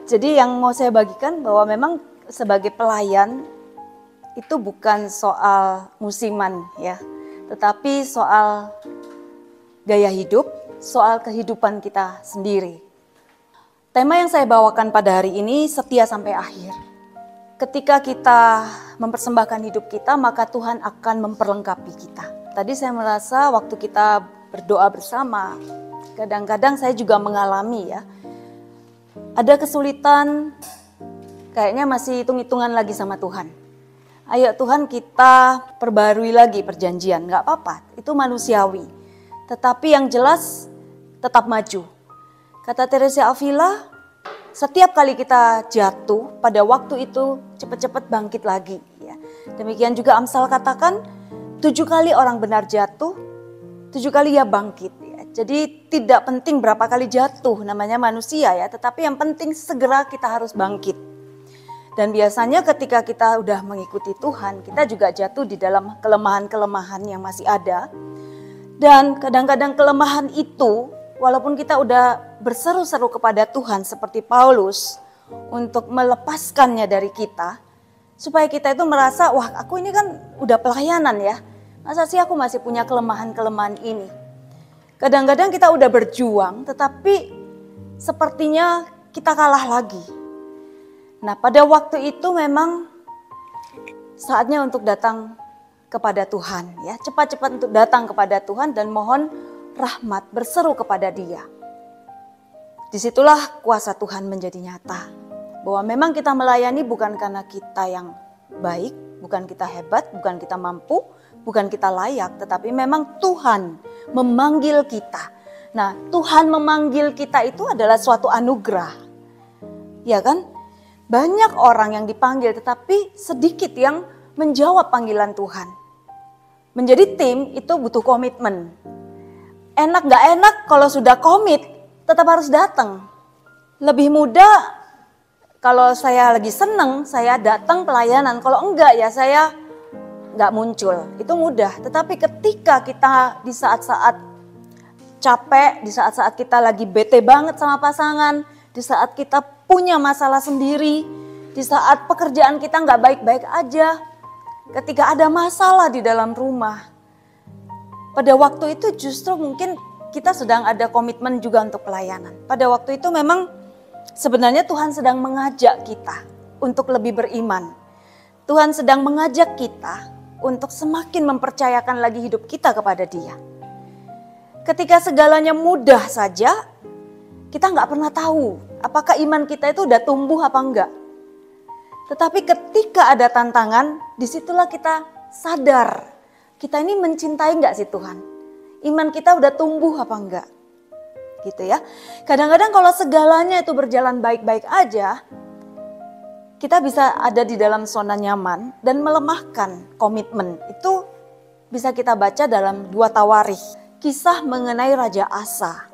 Jadi yang mau saya bagikan bahwa memang sebagai pelayan itu bukan soal musiman ya, tetapi soal gaya hidup, soal kehidupan kita sendiri. Tema yang saya bawakan pada hari ini setia sampai akhir. Ketika kita mempersembahkan hidup kita, maka Tuhan akan memperlengkapi kita. Tadi saya merasa waktu kita berdoa bersama, kadang-kadang saya juga mengalami ya, ada kesulitan, kayaknya masih hitung-hitungan lagi sama Tuhan. Ayo Tuhan, kita perbarui lagi perjanjian, gak apa-apa, itu manusiawi. Tetapi yang jelas tetap maju. Kata Teresa Avila, setiap kali kita jatuh, pada waktu itu cepat-cepat bangkit lagi. Ya. Demikian juga Amsal katakan, 7 kali orang benar jatuh, 7 kali ia bangkit. Jadi tidak penting berapa kali jatuh, namanya manusia ya, tetapi yang penting segera kita harus bangkit. Dan biasanya ketika kita udah mengikuti Tuhan, kita juga jatuh di dalam kelemahan-kelemahan yang masih ada. Dan kadang-kadang kelemahan itu, walaupun kita udah berseru-seru kepada Tuhan seperti Paulus untuk melepaskannya dari kita, supaya kita itu merasa, wah aku ini kan udah pelayanan ya, masa sih aku masih punya kelemahan-kelemahan ini. Kadang-kadang kita udah berjuang, tetapi sepertinya kita kalah lagi. Nah, pada waktu itu memang saatnya untuk datang kepada Tuhan. Ya, cepat-cepat untuk datang kepada Tuhan dan mohon rahmat, berseru kepada Dia. Disitulah kuasa Tuhan menjadi nyata. Bahwa memang kita melayani bukan karena kita yang baik, bukan kita hebat, bukan kita mampu, bukan kita layak, tetapi memang Tuhan memanggil kita. Nah, Tuhan memanggil kita itu adalah suatu anugerah. Ya kan? Banyak orang yang dipanggil tetapi sedikit yang menjawab panggilan Tuhan. Menjadi tim itu butuh komitmen. Enak gak enak kalau sudah komit tetap harus datang. Lebih mudah kalau saya lagi seneng saya datang pelayanan. Kalau enggak ya saya nggak muncul, itu mudah. Tetapi ketika kita di saat-saat capek, di saat-saat kita lagi bete banget sama pasangan, di saat kita punya masalah sendiri, di saat pekerjaan kita nggak baik-baik aja, ketika ada masalah di dalam rumah, pada waktu itu justru mungkin kita sedang ada komitmen juga untuk pelayanan. Pada waktu itu memang sebenarnya Tuhan sedang mengajak kita untuk lebih beriman. Tuhan sedang mengajak kita untuk semakin mempercayakan lagi hidup kita kepada Dia. Ketika segalanya mudah saja, kita nggak pernah tahu apakah iman kita itu udah tumbuh apa enggak. Tetapi ketika ada tantangan, disitulah kita sadar, kita ini mencintai nggak sih Tuhan? Iman kita udah tumbuh apa enggak? Gitu ya. Kadang-kadang kalau segalanya itu berjalan baik-baik aja, kita bisa ada di dalam zona nyaman dan melemahkan komitmen. Itu bisa kita baca dalam 2 Tawarikh. Kisah mengenai Raja Asa.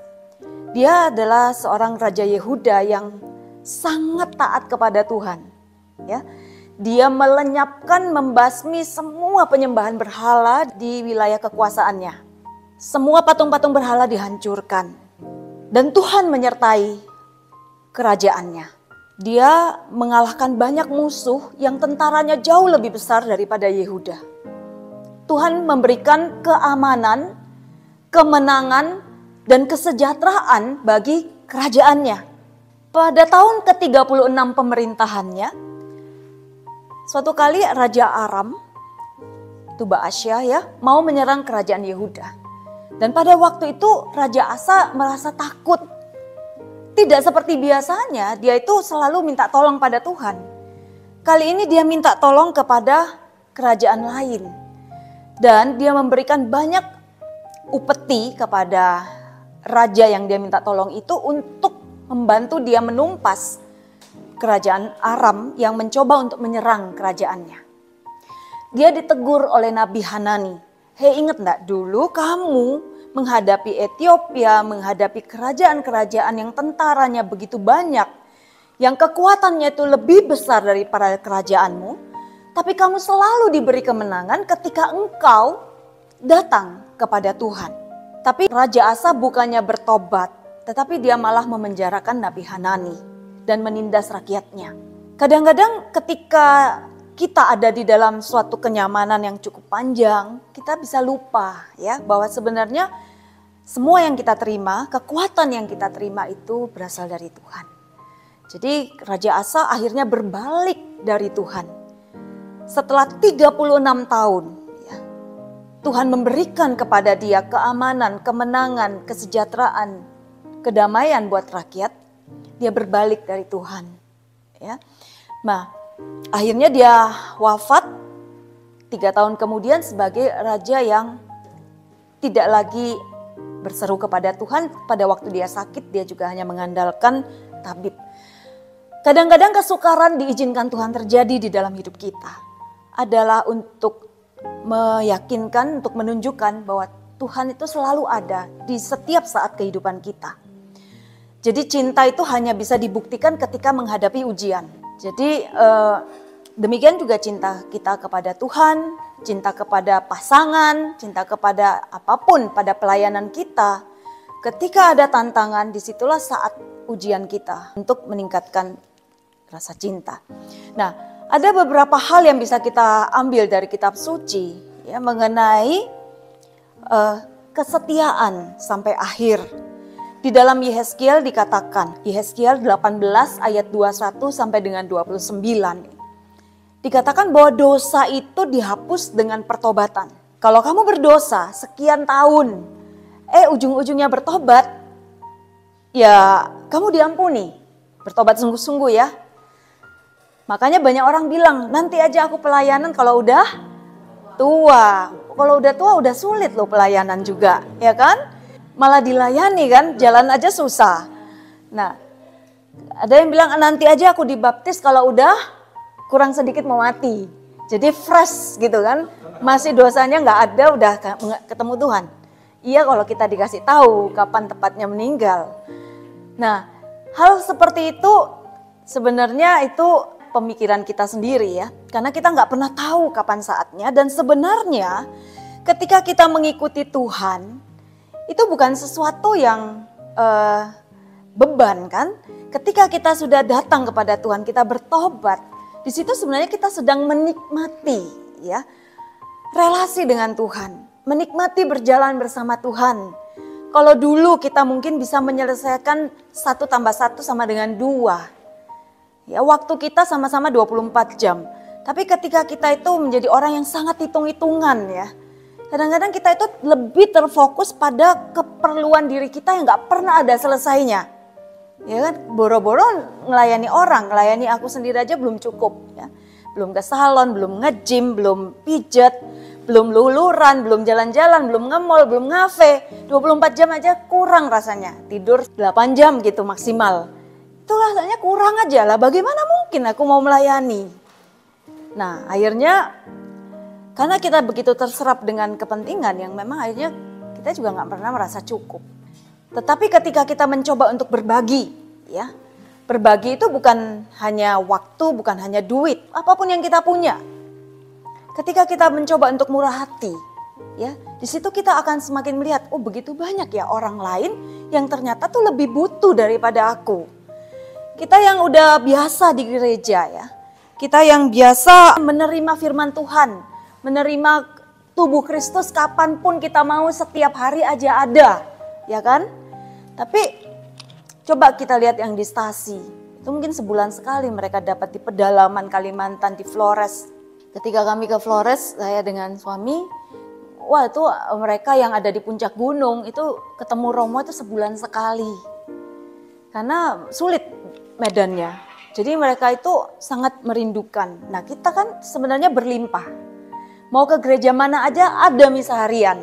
Dia adalah seorang Raja Yehuda yang sangat taat kepada Tuhan. Ya, dia melenyapkan, membasmi semua penyembahan berhala di wilayah kekuasaannya. Semua patung-patung berhala dihancurkan. Dan Tuhan menyertai kerajaannya. Dia mengalahkan banyak musuh yang tentaranya jauh lebih besar daripada Yehuda. Tuhan memberikan keamanan, kemenangan, dan kesejahteraan bagi kerajaannya. Pada tahun ke-36 pemerintahannya, suatu kali Raja Aram, itu Ba'asya ya, mau menyerang kerajaan Yehuda. Dan pada waktu itu Raja Asa merasa takut. Tidak seperti biasanya, dia itu selalu minta tolong pada Tuhan. Kali ini dia minta tolong kepada kerajaan lain. Dan dia memberikan banyak upeti kepada raja yang dia minta tolong itu untuk membantu dia menumpas kerajaan Aram yang mencoba untuk menyerang kerajaannya. Dia ditegur oleh Nabi Hanani. Hei, ingat enggak dulu kamu menghadapi Ethiopia, menghadapi kerajaan-kerajaan yang tentaranya begitu banyak, yang kekuatannya itu lebih besar daripada kerajaanmu, tapi kamu selalu diberi kemenangan ketika engkau datang kepada Tuhan. Tapi Raja Asa bukannya bertobat, tetapi dia malah memenjarakan Nabi Hanani. dan menindas rakyatnya. Kadang-kadang ketika kita ada di dalam suatu kenyamanan yang cukup panjang, kita bisa lupa ya bahwa sebenarnya semua yang kita terima, kekuatan yang kita terima itu berasal dari Tuhan. Jadi Raja Asa akhirnya berbalik dari Tuhan. Setelah 36 tahun, ya, Tuhan memberikan kepada dia keamanan, kemenangan, kesejahteraan, kedamaian buat rakyat. Dia berbalik dari Tuhan. Ya. Nah, akhirnya dia wafat 3 tahun kemudian sebagai raja yang tidak lagi berseru kepada Tuhan. Pada waktu dia sakit, dia juga hanya mengandalkan tabib. Kadang-kadang kesukaran diizinkan Tuhan terjadi di dalam hidup kita adalah untuk meyakinkan, untuk menunjukkan bahwa Tuhan itu selalu ada di setiap saat kehidupan kita. Jadi cinta itu hanya bisa dibuktikan ketika menghadapi ujian. Jadi demikian juga cinta kita kepada Tuhan, cinta kepada pasangan, cinta kepada apapun pada pelayanan kita. Ketika ada tantangan, disitulah saat ujian kita untuk meningkatkan rasa cinta. Nah, ada beberapa hal yang bisa kita ambil dari kitab suci ya, mengenai kesetiaan sampai akhir. Di dalam Yehezkiel dikatakan, Yehezkiel 18 ayat 21 sampai dengan 29. Dikatakan bahwa dosa itu dihapus dengan pertobatan. Kalau kamu berdosa sekian tahun, ujung-ujungnya bertobat, ya kamu diampuni. Bertobat sungguh-sungguh ya. Makanya banyak orang bilang, nanti aja aku pelayanan kalau udah tua. Kalau udah tua udah sulit loh pelayanan juga, ya kan? Malah dilayani kan, jalan aja susah. Nah, ada yang bilang nanti aja aku dibaptis kalau udah kurang sedikit mau mati. Jadi fresh gitu kan, masih dosanya nggak ada, udah ketemu Tuhan. Iya kalau kita dikasih tahu kapan tepatnya meninggal. Nah, hal seperti itu sebenarnya itu pemikiran kita sendiri ya. Karena kita nggak pernah tahu kapan saatnya, dan sebenarnya ketika kita mengikuti Tuhan, itu bukan sesuatu yang beban kan. Ketika kita sudah datang kepada Tuhan, kita bertobat, di situ sebenarnya kita sedang menikmati ya relasi dengan Tuhan, menikmati berjalan bersama Tuhan. Kalau dulu kita mungkin bisa menyelesaikan 1 tambah 1 sama dengan 2. Ya, waktu kita sama-sama 24 jam. Tapi ketika kita itu menjadi orang yang sangat hitung-hitungan ya, kadang-kadang kita itu lebih terfokus pada keperluan diri kita yang gak pernah ada selesainya. Ya kan, boro-boro ngelayani orang, ngelayani aku sendiri aja belum cukup. Ya. Belum ke salon, belum nge-gym, belum pijat, belum luluran, belum jalan-jalan, belum nge-mall, belum ngafe. 24 jam aja kurang rasanya, tidur 8 jam gitu maksimal. Itu rasanya kurang aja lah, bagaimana mungkin aku mau melayani. Nah akhirnya karena kita begitu terserap dengan kepentingan yang memang akhirnya kita juga gak pernah merasa cukup. Tetapi ketika kita mencoba untuk berbagi, ya, berbagi itu bukan hanya waktu, bukan hanya duit, apapun yang kita punya. Ketika kita mencoba untuk murah hati, ya, di situ kita akan semakin melihat, oh begitu banyak ya orang lain yang ternyata tuh lebih butuh daripada aku. Kita yang udah biasa di gereja ya, kita yang biasa menerima firman Tuhan, menerima tubuh Kristus kapanpun kita mau, setiap hari aja ada, ya kan? Tapi coba kita lihat yang di Stasi, itu mungkin sebulan sekali mereka dapat di pedalaman Kalimantan, di Flores. Ketika kami ke Flores, saya dengan suami, wah itu mereka yang ada di puncak gunung, itu ketemu Romo itu sebulan sekali. Karena sulit medannya, jadi mereka itu sangat merindukan. Nah kita kan sebenarnya berlimpah. Mau ke gereja mana aja ada misa harian.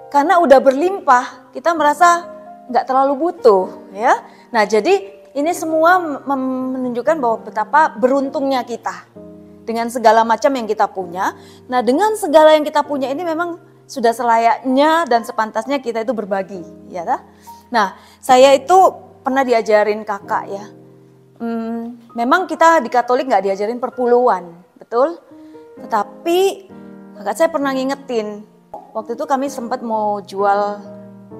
Karena udah berlimpah, kita merasa nggak terlalu butuh, ya. Nah, jadi ini semua menunjukkan bahwa betapa beruntungnya kita dengan segala macam yang kita punya. Nah, dengan segala yang kita punya ini memang sudah selayaknya dan sepantasnya kita itu berbagi, ya. Nah, saya itu pernah diajarin kakak ya. Memang kita di Katolik nggak diajarin perpuluhan, betul? Tetapi kakak saya pernah ngingetin, waktu itu kami sempat mau jual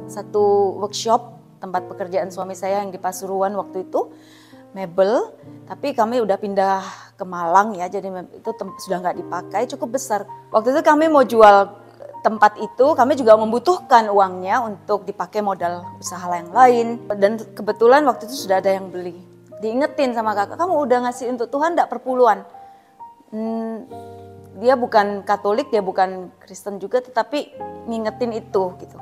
satu workshop tempat pekerjaan suami saya yang di Pasuruan waktu itu. mebel, tapi kami udah pindah ke Malang ya, jadi itu sudah nggak dipakai, cukup besar. Waktu itu kami mau jual tempat itu, kami juga membutuhkan uangnya untuk dipakai modal usaha yang lain. Dan kebetulan waktu itu sudah ada yang beli. Diingetin sama kakak, kamu udah ngasih untuk Tuhan enggak perpuluhan? Dia bukan Katolik, dia bukan Kristen juga, tetapi ngingetin itu gitu.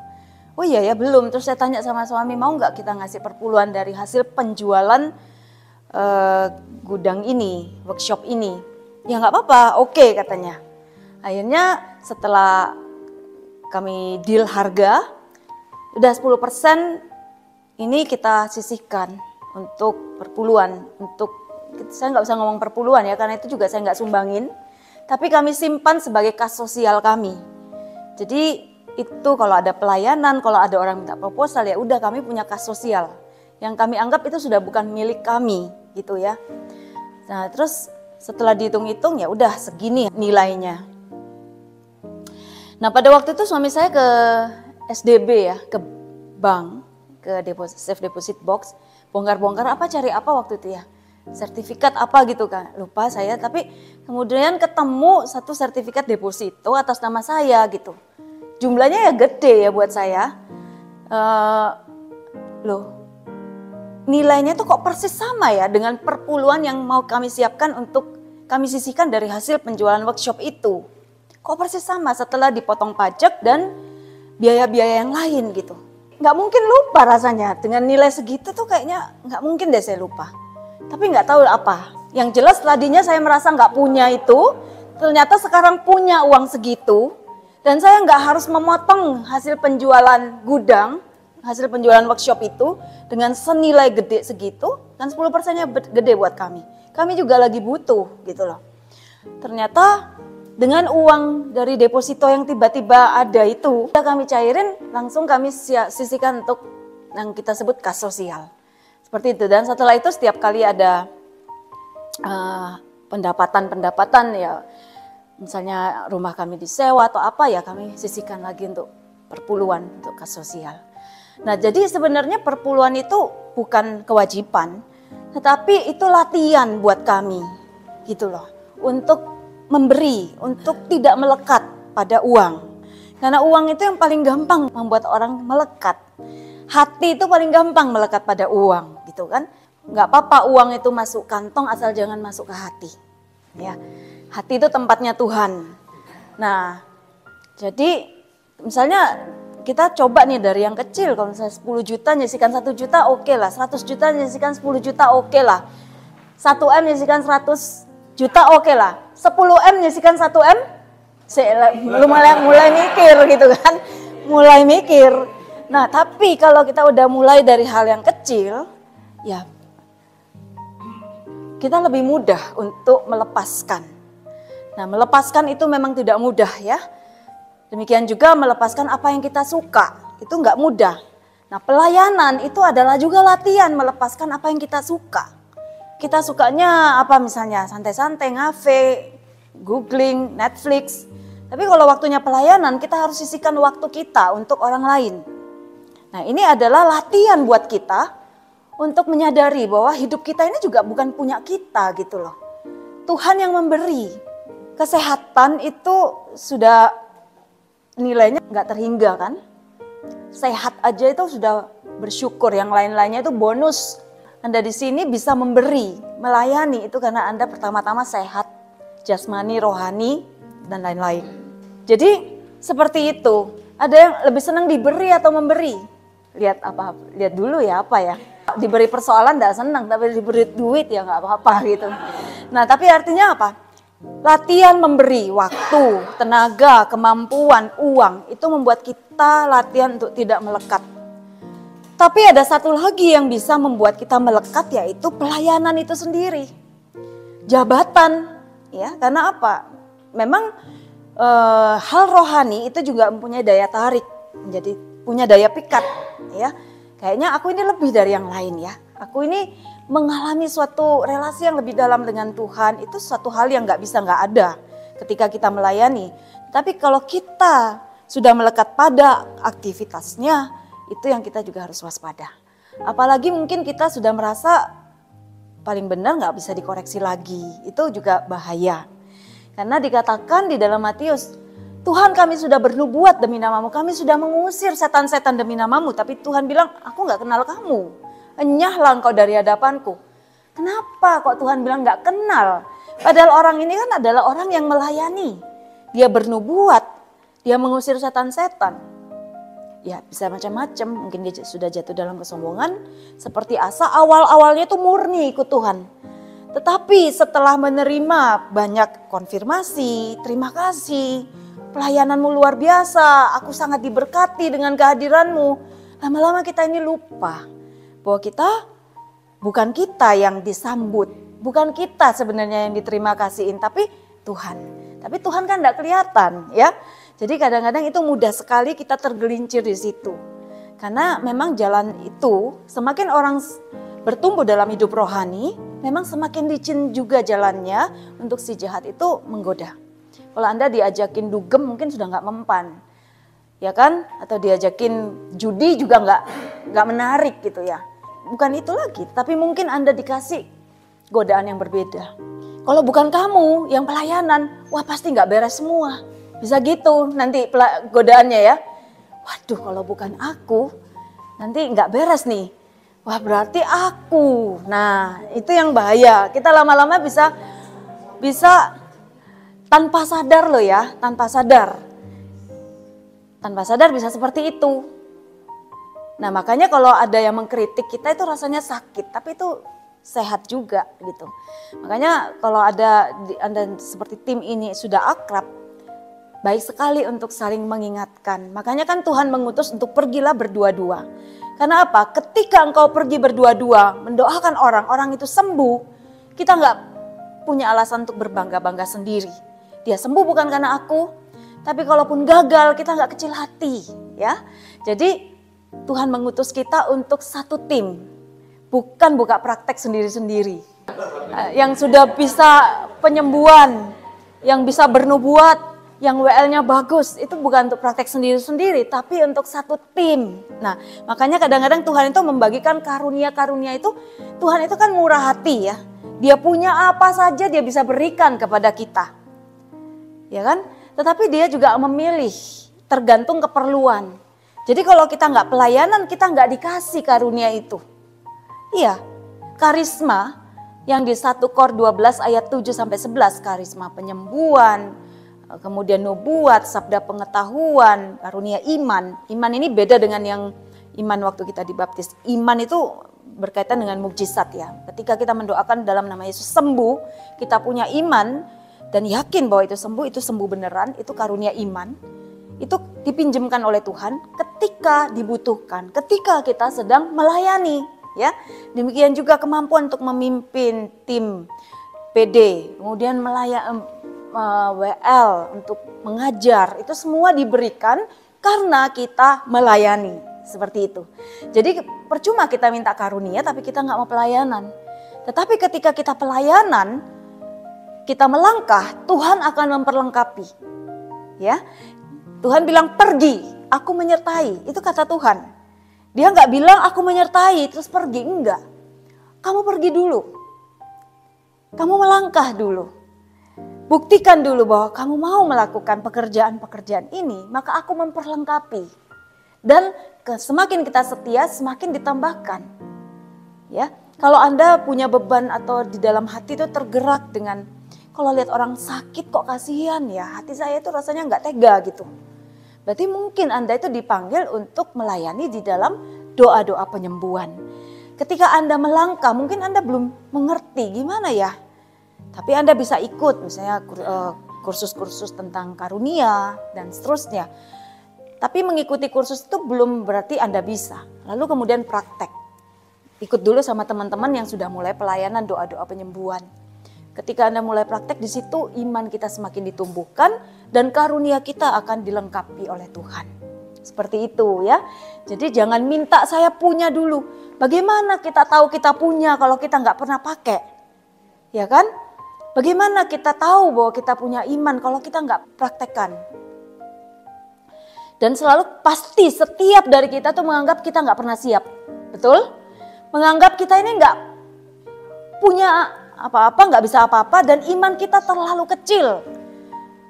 Oh iya ya belum, terus saya tanya sama suami, mau nggak kita ngasih perpuluhan dari hasil penjualan gudang ini, workshop ini? Ya nggak apa-apa, oke katanya. Akhirnya setelah kami deal harga, udah 10% ini kita sisihkan untuk perpuluhan. Saya nggak usah ngomong perpuluhan ya, karena itu juga saya nggak sumbangin. Tapi kami simpan sebagai kas sosial kami. Jadi itu kalau ada pelayanan, kalau ada orang minta proposal, ya udah kami punya kas sosial. Yang kami anggap itu sudah bukan milik kami gitu ya. Nah terus setelah dihitung-hitung ya udah segini nilainya. Nah pada waktu itu suami saya ke SDB ya, ke bank, ke safe deposit box, bongkar-bongkar cari apa waktu itu ya, sertifikat apa gitu kan, lupa saya, tapi kemudian ketemu satu sertifikat deposito atas nama saya gitu. Jumlahnya ya gede ya buat saya, loh nilainya tuh kok persis sama ya dengan perpuluhan yang mau kami siapkan untuk kami sisihkan dari hasil penjualan workshop itu. Kok persis sama setelah dipotong pajak dan biaya-biaya yang lain gitu. Nggak mungkin lupa rasanya, dengan nilai segitu tuh kayaknya nggak mungkin deh saya lupa. Tapi nggak tahu apa, yang jelas tadinya saya merasa nggak punya itu, ternyata sekarang punya uang segitu. Dan saya nggak harus memotong hasil penjualan gudang, hasil penjualan workshop itu dengan senilai gede segitu, dan 10%-nya gede buat kami. Kami juga lagi butuh gitu loh. Ternyata dengan uang dari deposito yang tiba-tiba ada itu, kami cairin, langsung kami sisihkan untuk yang kita sebut kas sosial. Seperti itu, dan setelah itu setiap kali ada pendapatan ya, misalnya rumah kami disewa atau apa ya, kami sisihkan lagi untuk perpuluhan, untuk kas sosial. Nah jadi sebenarnya perpuluhan itu bukan kewajiban, tetapi itu latihan buat kami gitu loh, untuk memberi, untuk tidak melekat pada uang. Karena uang itu yang paling gampang membuat orang melekat. Hati itu paling gampang melekat pada uang gitu kan. Nggak apa-apa uang itu masuk kantong asal jangan masuk ke hati. Ya. Hati itu tempatnya Tuhan. Nah, jadi misalnya kita coba nih dari yang kecil, kalau misalnya 10 juta nyisikan 1 juta oke lah, 100 juta nyisikan 10 juta oke lah, 1M nyisikan 100 juta oke lah, 10M nyisikan 1M, mulai mikir gitu kan, mulai mikir. Nah tapi kalau kita udah mulai dari hal yang kecil, ya kita lebih mudah untuk melepaskan. Nah melepaskan itu memang tidak mudah ya. Demikian juga melepaskan apa yang kita suka, itu nggak mudah. Nah pelayanan itu adalah juga latihan melepaskan apa yang kita suka. Kita sukanya apa misalnya, santai-santai, ngafe, googling, Netflix. Tapi kalau waktunya pelayanan kita harus sisihkan waktu kita untuk orang lain. Nah ini adalah latihan buat kita untuk menyadari bahwa hidup kita ini juga bukan punya kita gitu loh. Tuhan yang memberi. Kesehatan itu sudah nilainya nggak terhingga kan. Sehat aja itu sudah bersyukur, yang lain-lainnya itu bonus. Anda di sini bisa memberi, melayani itu karena Anda pertama-tama sehat, jasmani, rohani, dan lain-lain. Jadi seperti itu. Ada yang lebih senang diberi atau memberi? Lihat apa? Lihat dulu ya apa ya. Diberi persoalan tidak senang, tapi diberi duit ya nggak apa-apa gitu. Nah tapi artinya apa? Latihan memberi waktu, tenaga, kemampuan, uang itu membuat kita latihan untuk tidak melekat. Tapi ada satu lagi yang bisa membuat kita melekat, yaitu pelayanan itu sendiri. Jabatan, ya, karena apa? Memang hal rohani itu juga mempunyai daya tarik, menjadi punya daya pikat, ya. Kayaknya aku ini lebih dari yang lain ya. Aku ini mengalami suatu relasi yang lebih dalam dengan Tuhan, itu suatu hal yang nggak ada ketika kita melayani. Tapi kalau kita sudah melekat pada aktivitasnya, itu yang kita juga harus waspada. Apalagi mungkin kita sudah merasa paling benar nggak bisa dikoreksi lagi. Itu juga bahaya. Karena dikatakan di dalam Matius, Tuhan kami sudah bernubuat demi namamu, kami sudah mengusir setan-setan demi namamu. Tapi Tuhan bilang, aku nggak kenal kamu, enyahlah engkau dari hadapanku. Kenapa kok Tuhan bilang nggak kenal? Padahal orang ini kan adalah orang yang melayani. Dia bernubuat, dia mengusir setan-setan. Ya bisa macam-macam, mungkin dia sudah jatuh dalam kesombongan. Seperti Asa, awal-awalnya itu murni ikut Tuhan. Tetapi setelah menerima banyak konfirmasi, terima kasih, pelayananmu luar biasa, aku sangat diberkati dengan kehadiranmu. Lama-lama kita ini lupa bahwa bukan kita yang disambut, bukan kita sebenarnya yang diterima kasihin, tapi Tuhan. Tapi Tuhan kan tidak kelihatan ya. Jadi kadang-kadang itu mudah sekali kita tergelincir di situ. Karena memang jalan itu semakin orang bertumbuh dalam hidup rohani, memang semakin licin juga jalannya untuk si jahat itu menggoda. Kalau Anda diajakin dugem mungkin sudah nggak mempan, ya kan? Atau diajakin judi juga nggak menarik gitu ya. Bukan itu lagi, tapi mungkin Anda dikasih godaan yang berbeda. Kalau bukan kamu yang pelayanan, wah pasti nggak beres semua. Bisa gitu nanti godaannya ya. Waduh kalau bukan aku nanti nggak beres nih. Wah berarti aku. Nah itu yang bahaya. Kita lama-lama bisa tanpa sadar loh ya. Tanpa sadar bisa seperti itu. Nah makanya kalau ada yang mengkritik kita itu rasanya sakit. Tapi itu sehat juga gitu. Makanya kalau Anda seperti tim ini sudah akrab, baik sekali untuk saling mengingatkan. Makanya kan Tuhan mengutus untuk pergilah berdua-dua. Karena apa? Ketika engkau pergi berdua-dua, mendoakan orang itu sembuh, kita nggak punya alasan untuk berbangga-bangga sendiri. Dia sembuh bukan karena aku, tapi kalaupun gagal kita nggak kecil hati, ya. Jadi Tuhan mengutus kita untuk satu tim, bukan buka praktek sendiri-sendiri. Yang sudah bisa penyembuhan, yang bisa bernubuat, yang WL-nya bagus, itu bukan untuk praktek sendiri-sendiri, tapi untuk satu tim. Nah, makanya kadang-kadang Tuhan itu membagikan karunia-karunia itu, Tuhan itu kan murah hati ya. Dia punya apa saja dia bisa berikan kepada kita. Ya kan? Tetapi dia juga memilih, tergantung keperluan. Jadi kalau kita nggak pelayanan, kita nggak dikasih karunia itu. Iya, karisma yang di 1 Kor 12 ayat 7-11, karisma penyembuhan, kemudian nubuat, sabda pengetahuan, karunia iman. Iman ini beda dengan yang iman waktu kita dibaptis. Iman itu berkaitan dengan mukjizat ya. Ketika kita mendoakan dalam nama Yesus sembuh, kita punya iman dan yakin bahwa itu sembuh beneran, itu karunia iman. Itu dipinjamkan oleh Tuhan ketika dibutuhkan, ketika kita sedang melayani ya. Demikian juga kemampuan untuk memimpin tim PD, kemudian WL untuk mengajar, itu semua diberikan karena kita melayani, seperti itu. Jadi percuma kita minta karunia tapi kita nggak mau pelayanan. Tetapi ketika kita pelayanan, kita melangkah, Tuhan akan memperlengkapi. Ya, Tuhan bilang pergi, aku menyertai, itu kata Tuhan. Dia nggak bilang aku menyertai terus pergi, enggak. Kamu pergi dulu, kamu melangkah dulu. Buktikan dulu bahwa kamu mau melakukan pekerjaan-pekerjaan ini, maka aku memperlengkapi. Dan semakin kita setia, semakin ditambahkan. Ya, kalau Anda punya beban atau di dalam hati itu tergerak dengan, kalau lihat orang sakit kok kasihan ya, hati saya itu rasanya nggak tega gitu. Berarti mungkin Anda itu dipanggil untuk melayani di dalam doa-doa penyembuhan. Ketika Anda melangkah, mungkin Anda belum mengerti gimana ya. Tapi Anda bisa ikut misalnya kursus-kursus tentang karunia dan seterusnya. Tapi mengikuti kursus itu belum berarti Anda bisa. Lalu kemudian praktek. Ikut dulu sama teman-teman yang sudah mulai pelayanan doa-doa penyembuhan. Ketika Anda mulai praktek di situ iman kita semakin ditumbuhkan dan karunia kita akan dilengkapi oleh Tuhan. Seperti itu ya. Jadi jangan minta saya punya dulu. Bagaimana kita tahu kita punya kalau kita nggak pernah pakai? Ya kan? Bagaimana kita tahu bahwa kita punya iman kalau kita nggak praktekkan? Dan selalu pasti setiap dari kita tuh menganggap kita nggak pernah siap. Betul? Menganggap kita ini punya apa-apa, nggak bisa apa-apa, dan iman kita terlalu kecil.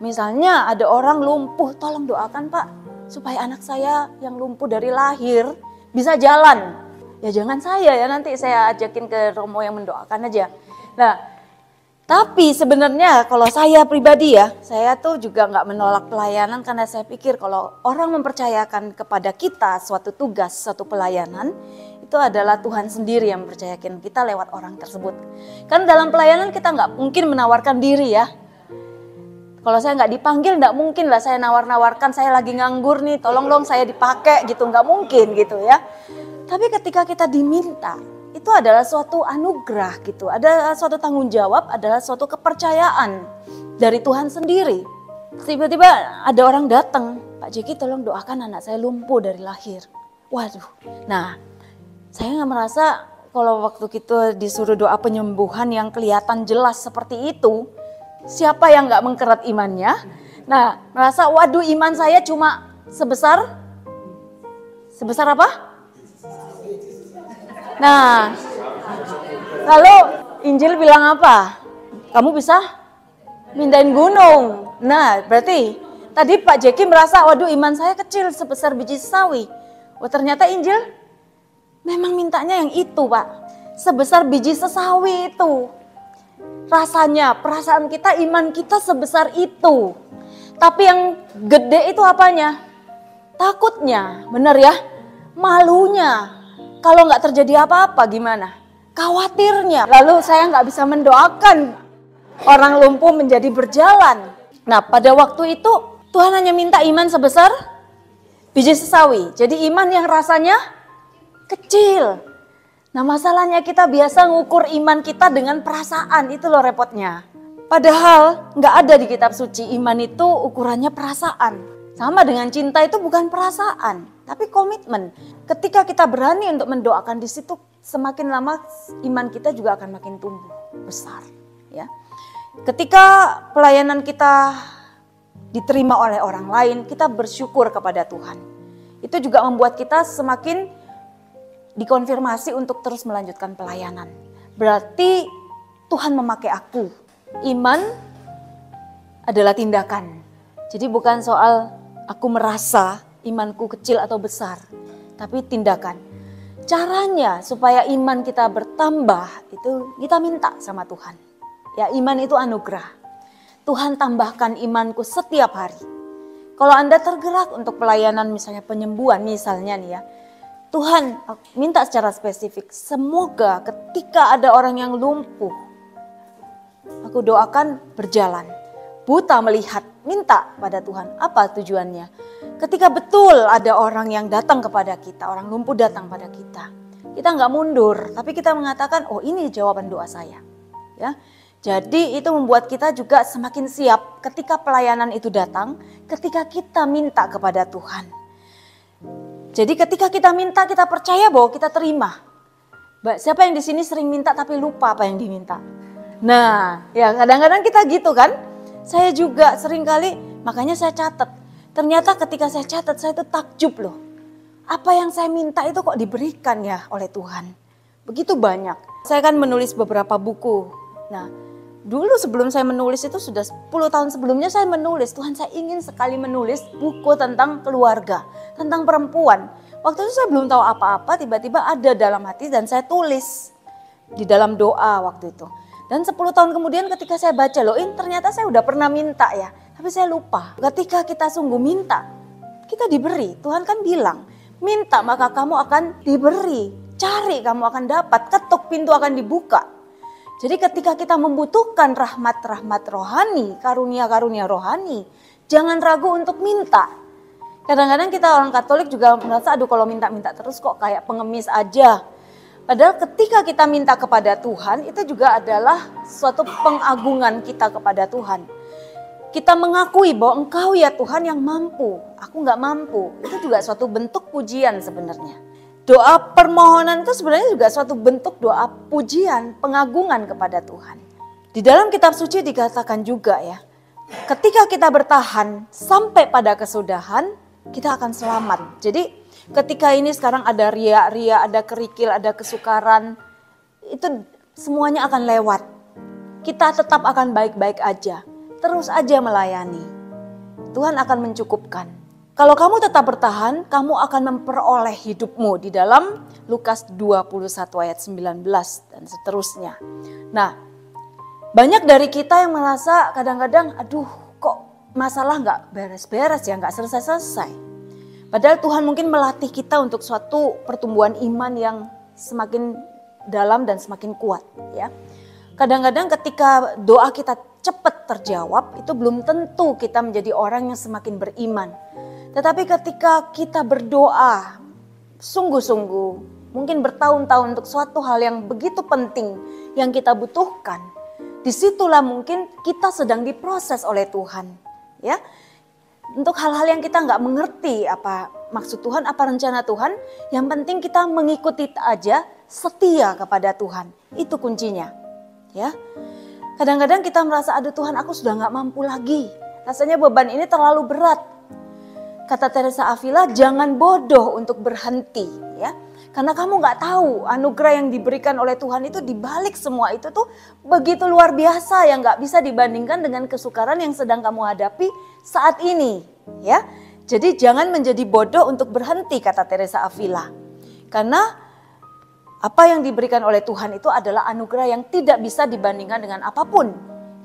Misalnya ada orang lumpuh, tolong doakan Pak, supaya anak saya yang lumpuh dari lahir bisa jalan. Ya jangan saya ya, nanti saya ajakin ke Romo yang mendoakan aja. Nah, tapi sebenarnya kalau saya pribadi ya, saya tuh juga nggak menolak pelayanan karena saya pikir kalau orang mempercayakan kepada kita suatu tugas, suatu pelayanan, itu adalah Tuhan sendiri yang mempercayakan kita lewat orang tersebut. Kan dalam pelayanan kita nggak mungkin menawarkan diri ya. Kalau saya nggak dipanggil, nggak mungkin lah saya nawar-nawarkan, saya lagi nganggur nih, tolong dong saya dipakai gitu, nggak mungkin gitu ya. Tapi ketika kita diminta, itu adalah suatu anugerah gitu, ada suatu tanggung jawab, adalah suatu kepercayaan dari Tuhan sendiri. Tiba-tiba ada orang datang, Pak Jeki tolong doakan anak saya lumpuh dari lahir. Waduh, nah saya nggak merasa kalau waktu kita disuruh doa penyembuhan yang kelihatan jelas seperti itu, siapa yang nggak mengkerat imannya? Nah, merasa waduh iman saya cuma sebesar apa? Nah, lalu Injil bilang apa? Kamu bisa mindahin gunung. Nah, berarti tadi Pak Jeki merasa waduh iman saya kecil sebesar biji sawi. Oh ternyata Injil memang mintanya yang itu Pak. Sebesar biji sesawi itu. Rasanya, perasaan kita, iman kita sebesar itu. Tapi yang gede itu apanya? Takutnya, benar ya? Malunya. Kalau nggak terjadi apa-apa gimana? Khawatirnya. Lalu saya nggak bisa mendoakan orang lumpuh menjadi berjalan. Nah pada waktu itu Tuhan hanya minta iman sebesar biji sesawi. Jadi iman yang rasanya kecil. Nah masalahnya kita biasa ngukur iman kita dengan perasaan, itu loh repotnya. Padahal nggak ada di kitab suci iman itu ukurannya perasaan. Sama dengan cinta itu bukan perasaan, tapi komitmen. Ketika kita berani untuk mendoakan di situ, semakin lama iman kita juga akan makin tumbuh besar. Ya. Ketika pelayanan kita diterima oleh orang lain, kita bersyukur kepada Tuhan. Itu juga membuat kita semakin dikonfirmasi untuk terus melanjutkan pelayanan. Berarti Tuhan memakai aku. Iman adalah tindakan. Jadi bukan soal aku merasa imanku kecil atau besar, tapi tindakan. Caranya supaya iman kita bertambah itu kita minta sama Tuhan. Ya iman itu anugerah. Tuhan tambahkan imanku setiap hari. Kalau Anda tergerak untuk pelayanan misalnya penyembuhan misalnya nih ya. Tuhan minta secara spesifik, semoga ketika ada orang yang lumpuh, aku doakan berjalan. Buta melihat, minta pada Tuhan. Apa tujuannya? Ketika betul ada orang yang datang kepada kita, orang lumpuh datang pada kita. Kita nggak mundur, tapi kita mengatakan, oh ini jawaban doa saya. Ya, jadi itu membuat kita juga semakin siap ketika pelayanan itu datang, ketika kita minta kepada Tuhan. Jadi ketika kita minta, kita percaya bahwa kita terima. Siapa yang di sini sering minta tapi lupa apa yang diminta? Nah, ya kadang-kadang kita gitu kan. Saya juga sering kali, makanya saya catat. Ternyata ketika saya catat, saya itu takjub loh. Apa yang saya minta itu kok diberikan ya oleh Tuhan. Begitu banyak. Saya kan menulis beberapa buku. Nah, dulu sebelum saya menulis itu sudah 10 tahun sebelumnya saya menulis. Tuhan saya ingin sekali menulis buku tentang keluarga, tentang perempuan. Waktu itu saya belum tahu apa-apa, tiba-tiba ada dalam hati dan saya tulis di dalam doa waktu itu. Dan 10 tahun kemudian ketika saya baca, loh ini ternyata saya udah pernah minta ya. Tapi saya lupa, ketika kita sungguh minta, kita diberi. Tuhan kan bilang, minta maka kamu akan diberi. Cari kamu akan dapat, ketuk pintu akan dibuka. Jadi ketika kita membutuhkan rahmat-rahmat rohani, karunia-karunia rohani, jangan ragu untuk minta. Kadang-kadang kita orang Katolik juga merasa, aduh kalau minta-minta terus kok kayak pengemis aja. Padahal ketika kita minta kepada Tuhan, itu juga adalah suatu pengagungan kita kepada Tuhan. Kita mengakui bahwa Engkau ya Tuhan yang mampu, aku gak mampu. Itu juga suatu bentuk pujian sebenarnya. Doa permohonan itu sebenarnya juga suatu bentuk doa pujian, pengagungan kepada Tuhan. Di dalam kitab suci dikatakan juga ya, ketika kita bertahan sampai pada kesudahan, kita akan selamat. Jadi ketika ini sekarang ada ria-ria, ada kerikil, ada kesukaran, itu semuanya akan lewat. Kita tetap akan baik-baik aja. Terus aja melayani. Tuhan akan mencukupkan. Kalau kamu tetap bertahan, kamu akan memperoleh hidupmu di dalam Lukas 21 ayat 19 dan seterusnya. Nah, banyak dari kita yang merasa kadang-kadang, aduh kok masalah nggak beres-beres ya, nggak selesai-selesai. Padahal Tuhan mungkin melatih kita untuk suatu pertumbuhan iman yang semakin dalam dan semakin kuat ya. Kadang-kadang ketika doa kita cepat terjawab, itu belum tentu kita menjadi orang yang semakin beriman. Tetapi ketika kita berdoa sungguh-sungguh, mungkin bertahun-tahun untuk suatu hal yang begitu penting yang kita butuhkan, disitulah mungkin kita sedang diproses oleh Tuhan. Ya, untuk hal-hal yang kita nggak mengerti apa maksud Tuhan, apa rencana Tuhan, yang penting kita mengikuti aja, setia kepada Tuhan. Itu kuncinya. Ya, kadang-kadang kita merasa, aduh Tuhan aku sudah nggak mampu lagi. Rasanya beban ini terlalu berat. Kata Teresa Avila, jangan bodoh untuk berhenti, ya. Karena kamu nggak tahu anugerah yang diberikan oleh Tuhan itu di balik semua itu tuh begitu luar biasa yang nggak bisa dibandingkan dengan kesukaran yang sedang kamu hadapi saat ini, ya. Jadi jangan menjadi bodoh untuk berhenti, kata Teresa Avila. Karena apa yang diberikan oleh Tuhan itu adalah anugerah yang tidak bisa dibandingkan dengan apapun,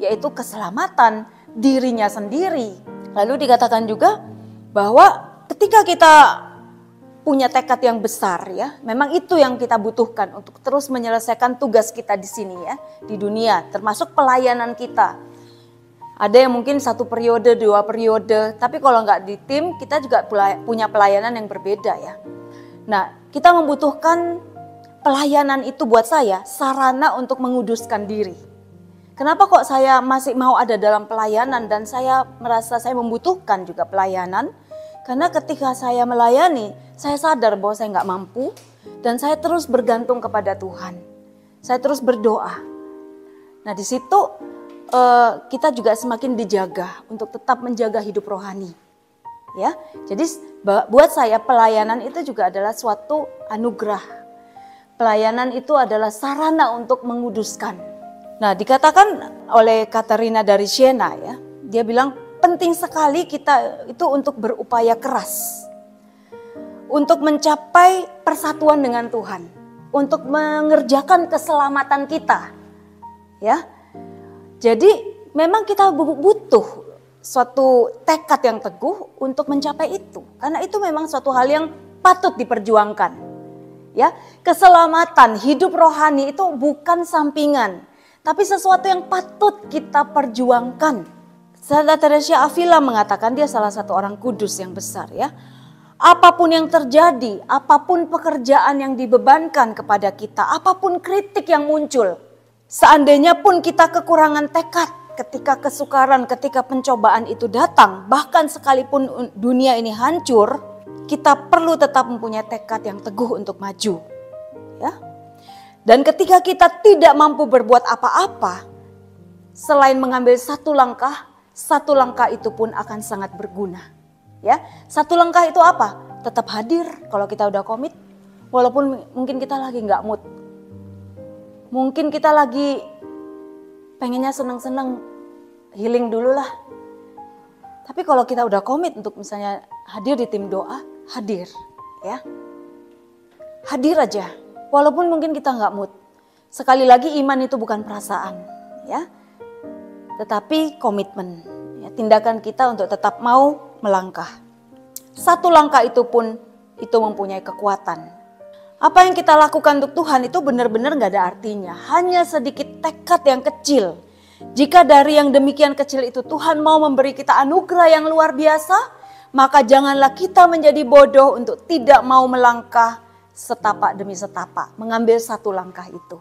yaitu keselamatan dirinya sendiri. Lalu dikatakan juga bahwa ketika kita punya tekad yang besar ya, memang itu yang kita butuhkan untuk terus menyelesaikan tugas kita di sini ya, di dunia, termasuk pelayanan kita. Ada yang mungkin 1 periode, 2 periode, tapi kalau nggak di tim kita juga punya pelayanan yang berbeda ya. Nah, kita membutuhkan pelayanan itu buat saya sarana untuk menguduskan diri. Kenapa kok saya masih mau ada dalam pelayanan dan saya merasa saya membutuhkan juga pelayanan? Karena ketika saya melayani, saya sadar bahwa saya nggak mampu dan saya terus bergantung kepada Tuhan. Saya terus berdoa. Nah di situ kita juga semakin dijaga untuk tetap menjaga hidup rohani. Ya, jadi buat saya pelayanan itu juga adalah suatu anugerah. Pelayanan itu adalah sarana untuk menguduskan. Nah dikatakan oleh Katarina dari Siena ya, dia bilang, penting sekali kita itu untuk berupaya keras. Untuk mencapai persatuan dengan Tuhan. Untuk mengerjakan keselamatan kita. Ya. Jadi memang kita butuh suatu tekad yang teguh untuk mencapai itu. Karena itu memang suatu hal yang patut diperjuangkan. Ya, keselamatan hidup rohani itu bukan sampingan. Tapi sesuatu yang patut kita perjuangkan. Saudara Teresa Avila mengatakan, dia salah satu orang kudus yang besar ya. Apapun yang terjadi, apapun pekerjaan yang dibebankan kepada kita, apapun kritik yang muncul. Seandainya pun kita kekurangan tekad ketika kesukaran, ketika pencobaan itu datang. Bahkan sekalipun dunia ini hancur, kita perlu tetap mempunyai tekad yang teguh untuk maju. Ya. Dan ketika kita tidak mampu berbuat apa-apa, selain mengambil satu langkah itu pun akan sangat berguna. Ya, satu langkah itu apa? Tetap hadir kalau kita udah komit, walaupun mungkin kita lagi nggak mood. Mungkin kita lagi pengennya seneng-seneng, healing dulu lah. Tapi kalau kita udah komit untuk misalnya hadir di tim doa, hadir. Ya, hadir aja, walaupun mungkin kita nggak mood. Sekali lagi iman itu bukan perasaan, ya. Tetapi komitmen, ya, tindakan kita untuk tetap mau melangkah. Satu langkah itu pun itu mempunyai kekuatan. Apa yang kita lakukan untuk Tuhan itu benar-benar gak ada artinya. Hanya sedikit tekad yang kecil. Jika dari yang demikian kecil itu Tuhan mau memberi kita anugerah yang luar biasa, maka janganlah kita menjadi bodoh untuk tidak mau melangkah setapak demi setapak. Mengambil satu langkah itu.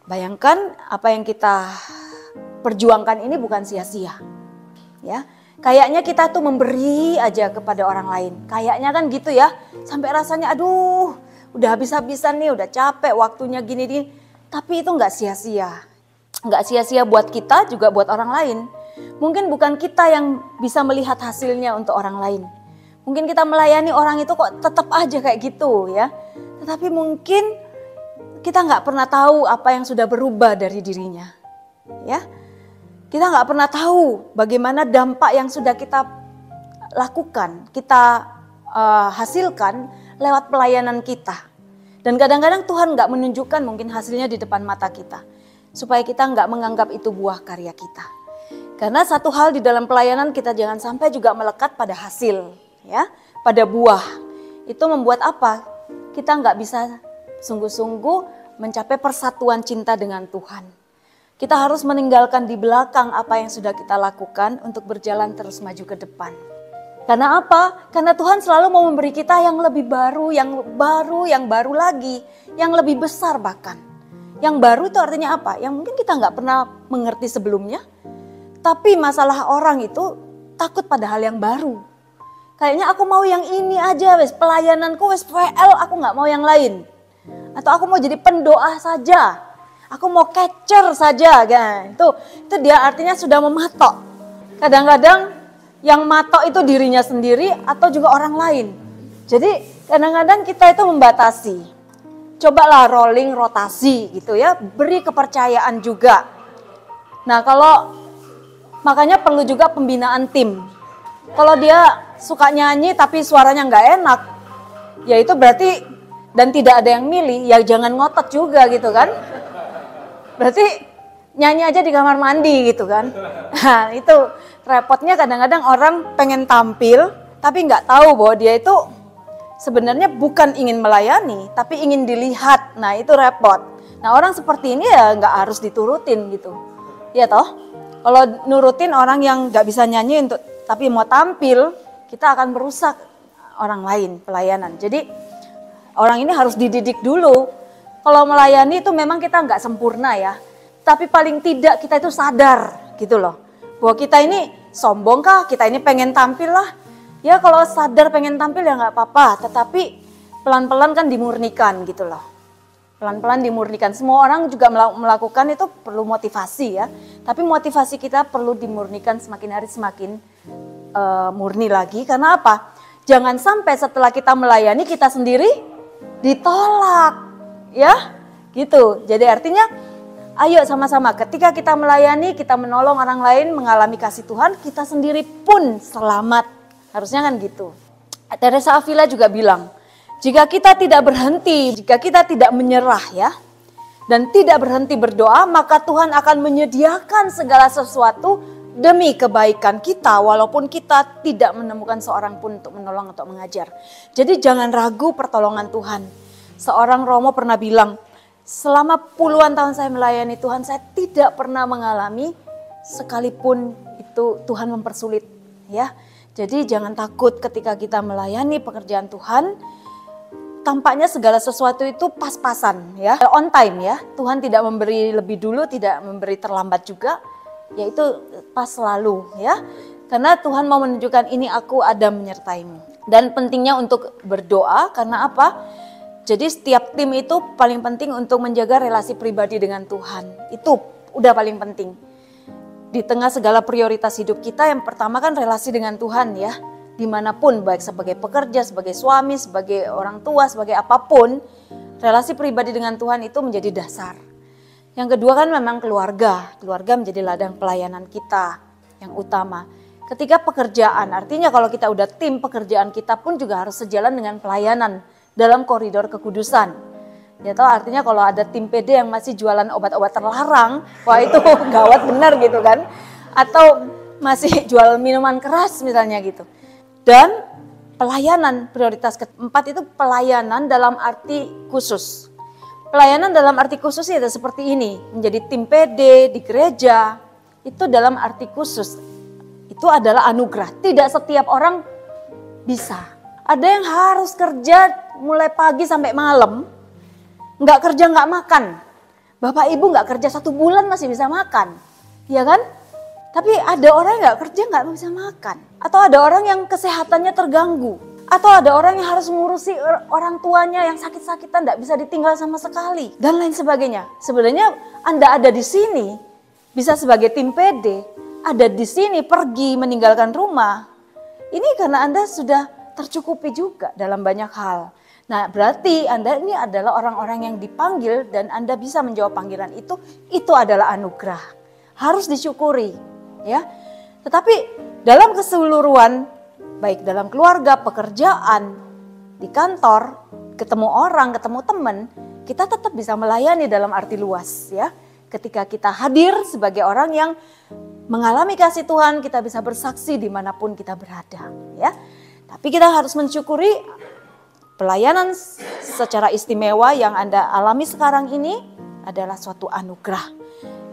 Bayangkan apa yang kita perjuangkan ini bukan sia-sia. Ya, kayaknya kita tuh memberi aja kepada orang lain. Kayaknya kan gitu ya. Sampai rasanya aduh, udah habis-habisan nih, udah capek waktunya gini. Tapi itu enggak sia-sia. Enggak sia-sia buat kita, juga buat orang lain. Mungkin bukan kita yang bisa melihat hasilnya untuk orang lain. Mungkin kita melayani orang itu kok tetap aja kayak gitu ya. Tetapi mungkin kita nggak pernah tahu apa yang sudah berubah dari dirinya. Ya, kita nggak pernah tahu bagaimana dampak yang sudah kita lakukan, kita hasilkan lewat pelayanan kita. Dan kadang-kadang Tuhan nggak menunjukkan mungkin hasilnya di depan mata kita, supaya kita nggak menganggap itu buah karya kita. Karena satu hal di dalam pelayanan kita jangan sampai juga melekat pada hasil, ya, pada buah. Itu membuat apa? Kita nggak bisa sungguh-sungguh mencapai persatuan cinta dengan Tuhan. Kita harus meninggalkan di belakang apa yang sudah kita lakukan untuk berjalan terus maju ke depan. Karena apa? Karena Tuhan selalu mau memberi kita yang lebih baru, yang baru lagi, yang lebih besar bahkan. Yang baru itu artinya apa? Yang mungkin kita nggak pernah mengerti sebelumnya. Tapi masalah orang itu takut pada hal yang baru. Kayaknya aku mau yang ini aja, wes pelayananku wes PL, aku nggak mau yang lain. Atau aku mau jadi pendoa saja, aku mau catcher saja, kan? Itu dia artinya sudah mematok. Kadang-kadang yang matok itu dirinya sendiri atau juga orang lain. Jadi kadang-kadang kita itu membatasi. Cobalah rolling rotasi gitu ya, beri kepercayaan juga. Nah makanya perlu juga pembinaan tim. Kalau dia suka nyanyi tapi suaranya nggak enak, ya itu berarti dan tidak ada yang milih, ya jangan ngotot juga gitu kan. Berarti nyanyi aja di kamar mandi gitu kan. Nah itu repotnya kadang-kadang orang pengen tampil tapi nggak tahu bahwa dia itu sebenarnya bukan ingin melayani tapi ingin dilihat. Nah itu repot. Nah orang seperti ini ya nggak harus diturutin gitu. Ya toh? Kalau nurutin orang yang nggak bisa nyanyi tapi mau tampil, kita akan merusak orang lain pelayanan. Jadi orang ini harus dididik dulu. Kalau melayani itu memang kita nggak sempurna ya, tapi paling tidak kita itu sadar gitu loh, bahwa kita ini sombong kah, kita ini pengen tampil lah. Ya kalau sadar pengen tampil ya nggak apa-apa, tetapi pelan-pelan kan dimurnikan gitu loh. Pelan-pelan dimurnikan. Semua orang juga melakukan itu perlu motivasi ya. Tapi motivasi kita perlu dimurnikan semakin hari semakin murni lagi. Karena apa? Jangan sampai setelah kita melayani kita sendiri ditolak. Ya gitu. Jadi artinya ayo sama-sama ketika kita melayani, kita menolong orang lain mengalami kasih Tuhan, kita sendiri pun selamat. Harusnya kan gitu. Teresa Avila juga bilang, jika kita tidak berhenti, jika kita tidak menyerah ya, dan tidak berhenti berdoa, maka Tuhan akan menyediakan segala sesuatu demi kebaikan kita, walaupun kita tidak menemukan seorang pun untuk menolong atau mengajar. Jadi jangan ragu pertolongan Tuhan. Seorang Romo pernah bilang, selama puluhan tahun saya melayani Tuhan, saya tidak pernah mengalami sekalipun itu Tuhan mempersulit. Ya, jadi jangan takut ketika kita melayani pekerjaan Tuhan. Tampaknya segala sesuatu itu pas-pasan ya, on time ya. Tuhan tidak memberi lebih dulu, tidak memberi terlambat juga, yaitu pas selalu ya. Karena Tuhan mau menunjukkan ini aku ada menyertaimu. Dan pentingnya untuk berdoa karena apa? Jadi setiap tim itu paling penting untuk menjaga relasi pribadi dengan Tuhan. Itu udah paling penting. Di tengah segala prioritas hidup kita yang pertama kan relasi dengan Tuhan ya. Dimanapun, baik sebagai pekerja, sebagai suami, sebagai orang tua, sebagai apapun, relasi pribadi dengan Tuhan itu menjadi dasar. Yang kedua kan memang keluarga menjadi ladang pelayanan kita yang utama. Ketika pekerjaan, artinya kalau kita udah tim pekerjaan kita pun juga harus sejalan dengan pelayanan dalam koridor kekudusan. Ya toh artinya kalau ada tim PD yang masih jualan obat-obat terlarang, wah itu gawat benar gitu kan. Atau masih jual minuman keras misalnya gitu. Dan pelayanan, prioritas keempat itu pelayanan dalam arti khusus. Pelayanan dalam arti khusus itu seperti ini, menjadi tim PD di gereja, itu dalam arti khusus. Itu adalah anugerah, tidak setiap orang bisa. Ada yang harus kerja mulai pagi sampai malam, nggak kerja nggak makan. Bapak ibu nggak kerja 1 bulan masih bisa makan, ya kan? Tapi ada orang yang nggak kerja nggak bisa makan. Atau ada orang yang kesehatannya terganggu. Atau ada orang yang harus ngurusi orang tuanya yang sakit-sakitan nggak bisa ditinggal sama sekali. Dan lain sebagainya. Sebenarnya Anda ada di sini bisa sebagai tim PD. Ada di sini pergi meninggalkan rumah. Ini karena Anda sudah tercukupi juga dalam banyak hal. Nah, berarti Anda ini adalah orang-orang yang dipanggil dan Anda bisa menjawab panggilan itu adalah anugerah. Harus disyukuri, ya. Tetapi dalam keseluruhan, baik dalam keluarga, pekerjaan, di kantor, ketemu orang, ketemu teman, kita tetap bisa melayani dalam arti luas, ya. Ketika kita hadir sebagai orang yang mengalami kasih Tuhan, kita bisa bersaksi dimanapun kita berada, ya. Tapi kita harus mensyukuri pelayanan secara istimewa yang Anda alami sekarang ini adalah suatu anugerah.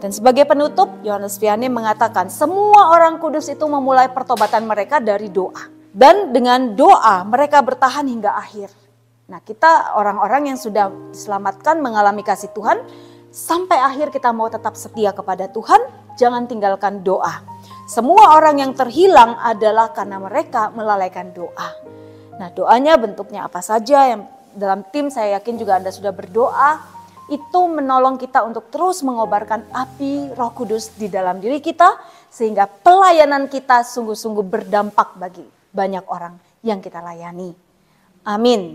Dan sebagai penutup, Yohanes Vianney mengatakan semua orang kudus itu memulai pertobatan mereka dari doa. Dan dengan doa mereka bertahan hingga akhir. Nah, kita orang-orang yang sudah diselamatkan mengalami kasih Tuhan, sampai akhir kita mau tetap setia kepada Tuhan, jangan tinggalkan doa. Semua orang yang terhilang adalah karena mereka melalaikan doa. Nah, doanya bentuknya apa saja, yang dalam tim saya yakin juga Anda sudah berdoa, itu menolong kita untuk terus mengobarkan api Roh Kudus di dalam diri kita, sehingga pelayanan kita sungguh-sungguh berdampak bagi banyak orang yang kita layani. Amin.